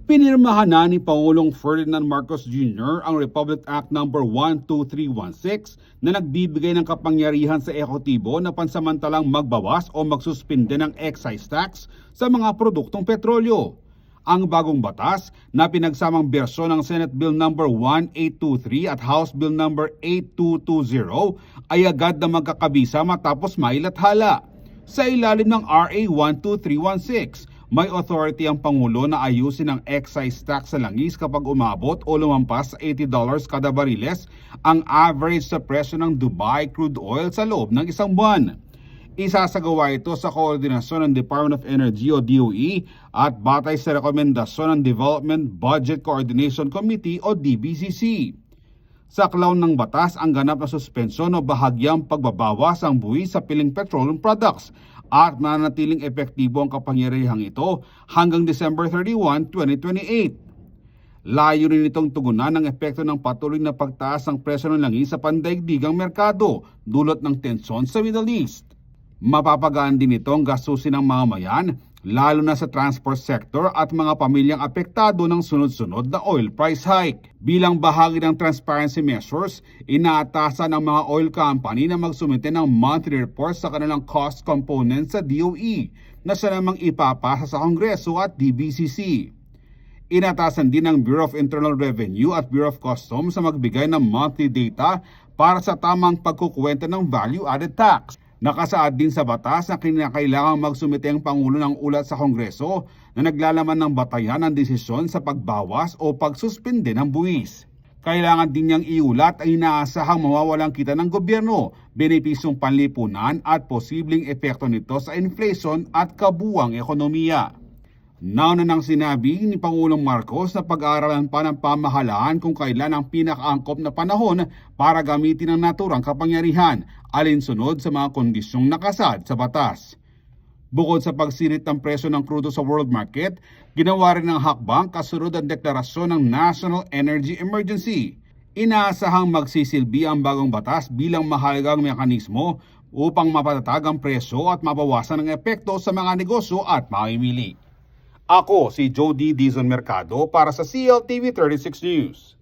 Pinirmahan na ni Pangulong Ferdinand Marcos Jr. ang Republic Act No. 12316 na nagbibigay ng kapangyarihan sa ehekutibo na pansamantalang magbawas o magsuspinde ng excise tax sa mga produktong petrolyo. Ang bagong batas na pinagsamang bersyon ng Senate Bill No. 1823 at House Bill No. 8220 ay agad na magkakabisa matapos mailathala. Sa ilalim ng RA 12316, may authority ang Pangulo na ayusin ang excise tax sa langis kapag umabot o lumampas sa $80 kada bariles ang average sa presyo ng Dubai crude oil sa loob ng isang buwan. Isasagawa ito sa koordinasyon ng Department of Energy o DOE at batay sa rekomendasyon ng Development Budget Coordination Committee o DBCC. Sa klawn ng batas ang ganap na suspensyon o bahagyang pagbabawas ang buwis sa piling petroleum products at mananatiling epektibo ang kapangyarihang ito hanggang December 31, 2028. Layo rin itong tugunan ng epekto ng patuloy na pagtaas ng presyo ng langis sa pandaigdigang merkado dulot ng tensyon sa Middle East. Mapapagaan din ito ang gastusin ng mamamayan, lalo na sa transport sector at mga pamilyang apektado ng sunod-sunod na oil price hike. Bilang bahagi ng transparency measures, inaatasan ng mga oil company na magsumite ng monthly reports sa kanilang cost components sa DOE na siya namang ipapasa sa Kongreso at DBCC. Inatasan din ng Bureau of Internal Revenue at Bureau of Customs sa magbigay ng monthly data para sa tamang pagkukuwenta ng value-added tax. Nakasaad din sa batas na kinakailangang magsumite ang Pangulo ng ulat sa Kongreso na naglalaman ng batayan ng desisyon sa pagbawas o pagsuspinde ng buwis. Kailangan din niyang iulat ang inaasahang mawawalang kita ng gobyerno, benepisyong panlipunan at posibleng epekto nito sa inflation at kabuwang ekonomiya. Nauna nang sinabi ni Pangulong Marcos na pag-aaralan pa ng pamahalaan kung kailan ang pinakaangkop na panahon para gamitin ang naturang kapangyarihan alinsunod sa mga kondisyong nakasad sa batas. Bukod sa pagsirit ng presyo ng krudo sa world market, ginawa rin ng hakbang kasunod ang deklarasyon ng National Energy Emergency. Inaasahang magsisilbi ang bagong batas bilang mahalagang mekanismo upang mapatatag ang presyo at mabawasan ang epekto sa mga negosyo at mamimili. Ako si Jody Dizon Mercado para sa CLTV 36 News.